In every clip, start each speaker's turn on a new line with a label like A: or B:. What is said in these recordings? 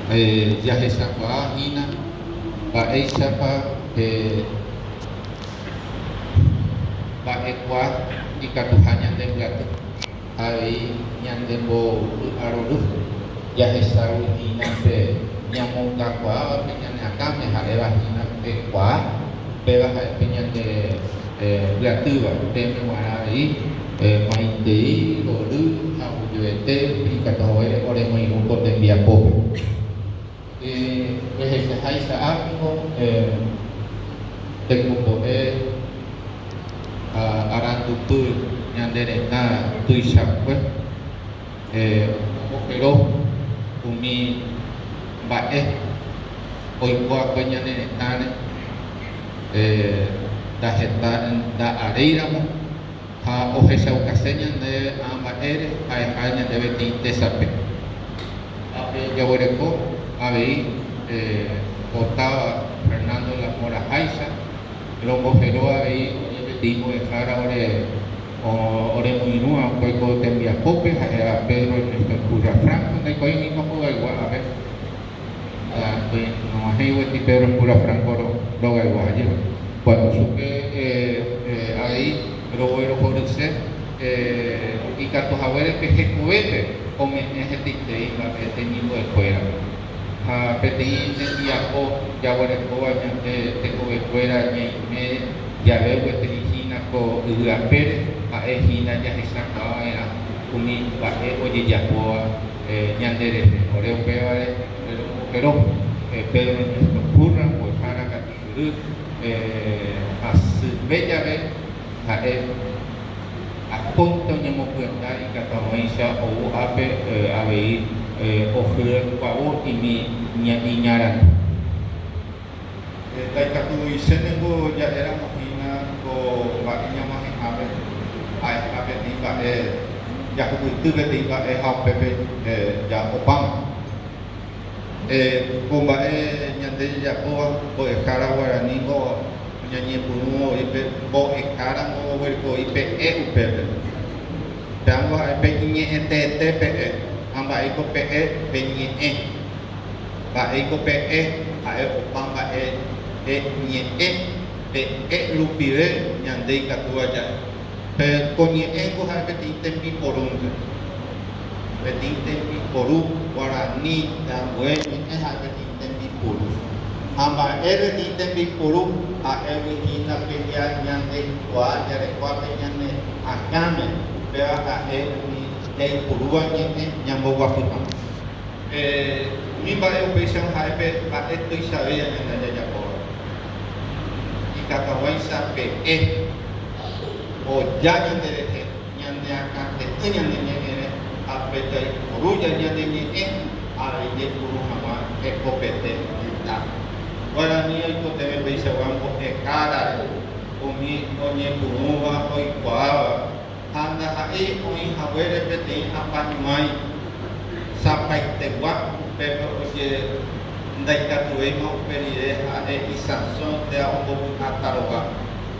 A: Yahesapa hina Baeisapa Baekwa ikatuhanya demblatu ai nyandembo arulu Yahesaru hina pe nyamuka kwa penyane akame hareba hina pe kwa peba penyane blatu ba teme warai maite olu au juete ikatoe ore mai ruko tembia pope hai saako tekupo arantutu nyandereta tuisakwe pero umi bae oikua penyanderetane da heta da areiramo ha ohesa ukaseña de ambaere aehaña de beti tesape ape yaboreko abei Otava Fernando La Mora Jaiza, Lomo Feroa ahí, Timo de Jara, Ore Muinúa, Coico Tembia Pope, a Pedro Ernesto Cura Franco, de Coin y Copo igual, a ver, no hay un Pedro Cura Franco, lo igual, cuando supe ahí, lo voy a poder y Carlos Abuelos que se cuete, o me necesité ir a este mismo de fuera. Peti Netiapo, Yaguarecoa, Teco Fuera, me Yabeu, Terijina, Co Uraper, Aejina, Yahisaka, Uni, Bae, Oye Yapoa, Yandere, Oreo Peare, pero Pedro Ernesto Curra, Guajara, Catiguru, Bella Be, a punto Yamocuenta y Catamaisha, o Ape, Abei. Ofrecer favor y mi niñaran. Taikatu isenengo ya era mahina ko bakinya mahin abe tiba ya kutu tiba hapepe ya opam kumba nyande ya ko ekara warani ko nyanyi punu ipe bo ekara mo werko ipe upepe tango ipe nye tete amba iko PE penye ba iko PE ae opamba nye PE lupire nyandei katua ja pe konye ko ha beti tempi porunga beti tempi poru warani damwe ha beti tempi poru amba beti tempi poru ae wihina penya nyandei kwa jare kwa penyane akame pe ae yang puluhan ini yang bawa pulang. Ini bae operation HIP bae tu isawe yang ada jago. Jika kawan sampai o jangan derek yang dia akan yang ini apa jadi puluh yang ini hari ini puluh nama kopete kita. Walau ni itu tebe bisa wampo ekara umi onye puluh wa oi kwa anda hai oi hawere peti apa mai sampai tewa pepe oje ndai katue mau perire ade isanso de ombo ataroga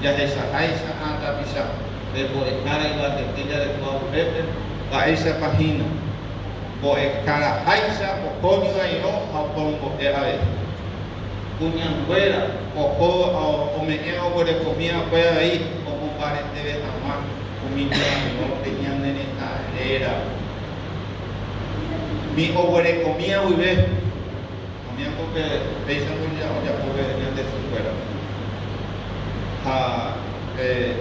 A: jadi sahai anda bisa debo ekara iwa te tidak mau pepe baisa pahina bo ekara haisa bo konyo ino au kongo ave punya buera ojo o me eo de comida buera ahí como para te ama comida no tenía neta era mi over comida muy bien comida porque veis un día ya pobre de su fuera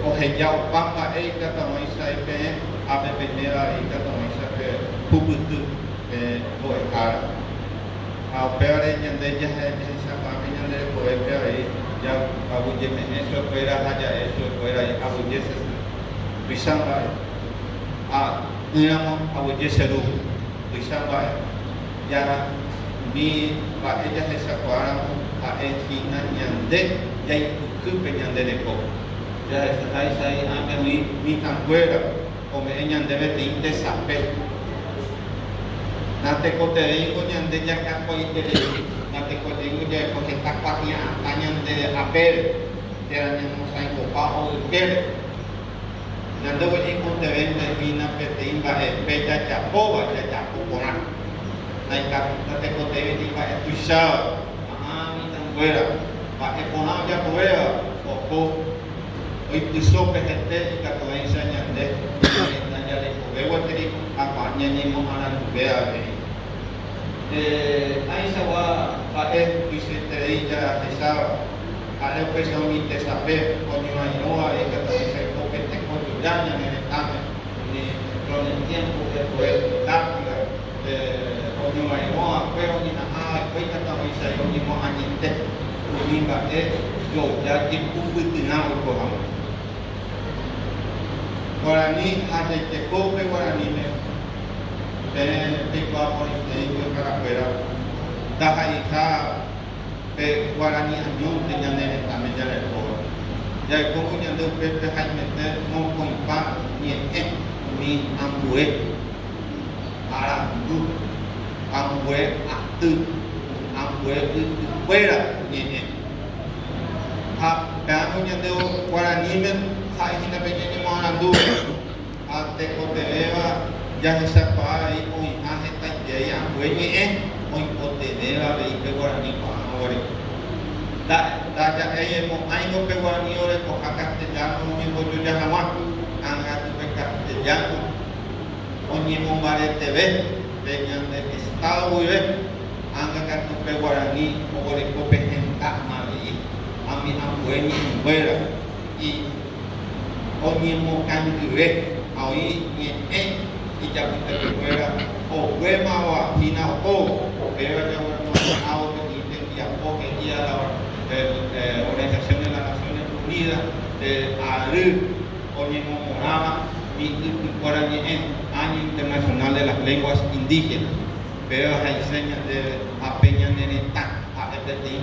A: oje ya papa kata maisa ipe ave penera kata maisa ke puputu bo ekara a peore nyande jahe sama nyande bo peore ya abu je me eso fuera haja eso fuera abu je bisa ba niamo abu je seru bisa ba ya ni ba jahe sakwara hina nyande yai ku penyande deko ya sai ame mi tanguera o me nyande beti te sape nate kote ingo nyande jaka ko ite nate kote ingo jaka ko takpatnya tanya de apel tiara nyamo sai ko pa o ker nando ko ingo te vende vina pete imba pecha chapo ba chapo kona hay que conteve ni para escuchar mi tanguera para exponer ya prueba o hoy piso gente y que todo enseñante ya le veo que apanya ni mo ana vea ahí se va para el piso te ya esa ale peso mi te sabe con una inoa y que todo se compete con ya en el examen ni con el tiempo que fue táctica con una inoa pero ni nada pues que todo se yo ni mo añite ni va yo ya que putinao ko Guarani hace que come Guarani de cuatro y para afuera da hija Guarani año de ñanere también ya le puedo ya como ñande usted deja meter no con pan ni ambue arandu ambue atu ambue fuera ni veamos ñande Guarani hay una pequeña morandu ante coteva ya se sepa ahí con imagen esta idea güey hoy coteva ve que guaraní para ahora da ya mo hay no que guaraní ahora con castellano ni con yo ya jamás anga tu castellano oñi mo mare tv venían de estado y ve anga que tu guaraní o de copenta mari a mi abuelo fuera y oñi mo cangre ahí y ya que fuera o huema o fina o pero ya bueno auto y ya poco día la Organización de las Naciones Unidas de ARU oñi mo moraba y guaraní año internacional de las lenguas indígenas pero hay señas de apeña neneta a repetir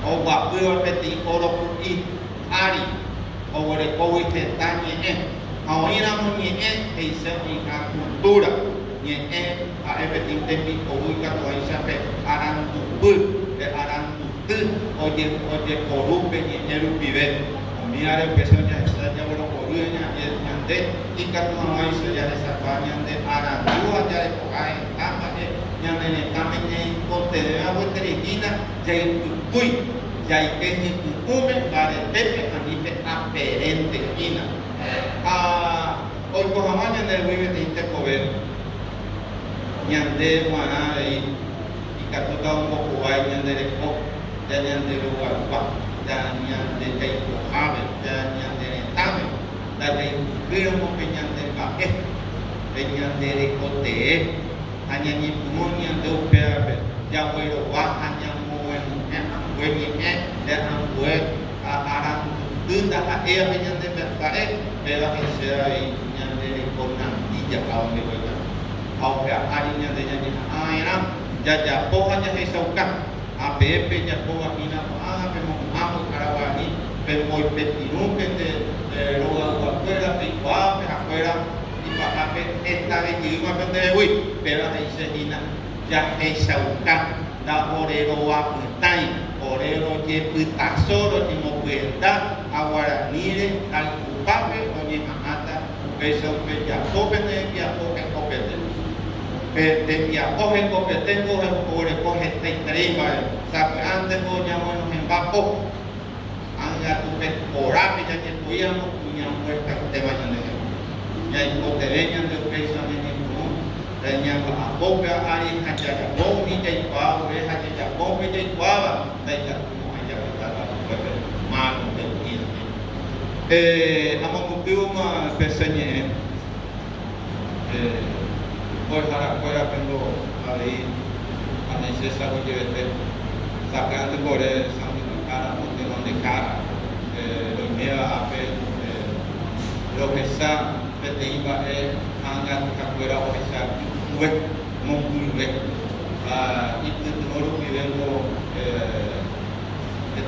A: o guapo repetir oro y ari o de COVID está ahora ni esa cultura ni a repetir de mi ubica todo esa pe arantu oye corrupte ni el vive mira empezó ya bueno corruña y que no hay se ya desapañan de arantu ya de cocae ama ya ne también corte de agua terigina ya uy ya hay que ni come para tepe a ni aperente quina hoy por mañana de vive de intercover ñande mana y catuta un poco hay ñande de co ya ñande lugar pa ya ñande de cojabe ya ñande de tame da de pero mo ñande pa de ñande de cote aña ni mo ñande upeabe ya bueno wa aña mo bueno de ambue aran tunda a ella ñande pe pero que sea y ñande con nantilla a donde voy a que ariña de ñande ayana ya poja ya se sauka a pepe ya poja mina pe mo amo carawani pe mo petinu pe de roga afuera pe pa afuera y para pe esta de que iba a vender hoy pero ahí se dina ya se sauka da orero a putai orero que putasoro y mo pueda ahora ni al culpable o ni mata eso que ya copete ya coge copete de ya coge copete coge coge te trima sabe antes no ya bueno en bajo anga tu pe orabe ya que podíamos puñar muerta te vayan de ya y no te venían de peso ni dan apa hari haja bom ni jai pa we haja ja bom we jai pa dai ka mo haja ka ma no de amo mupio ma pesanye por para pendo ali ane se sa ko jete saca de gore sami cara monte donde cara lo mea ape lo que sa te iba anga ka fuera o esa web mungkin web itu orang bilang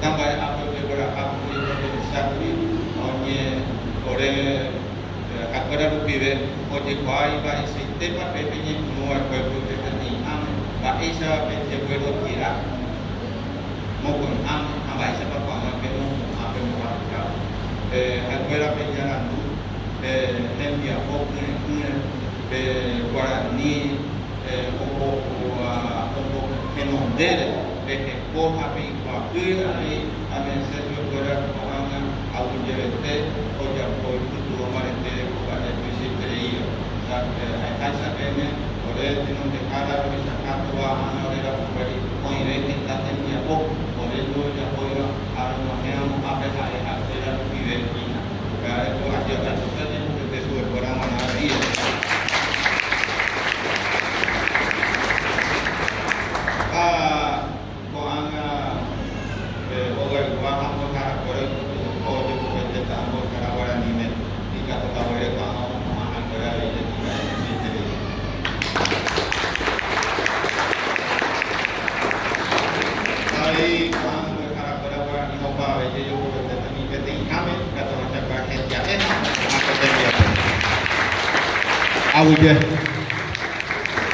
A: tambah apa beberapa itu bisa onye orang kakora rupiwe oje kwai ba sistema pepenye semua web pepenye am ba isa pepenye web kira maupun am apa isa apa apa penu apa mau kakora penjalan tempia pokoknya Guarani o dele que por happy kwa cứ ai amen se yo kora ko anga au jerete o ya por tu amarete ko ane pisi pereio sa ai kaisa bene ore tino de kala ko sa katwa ana ore ra pari koi re ke taten ya ko ore do ya koira ara no he amo ape hai ha era vive kina ka ko aja ka to te te su kora mana ria I would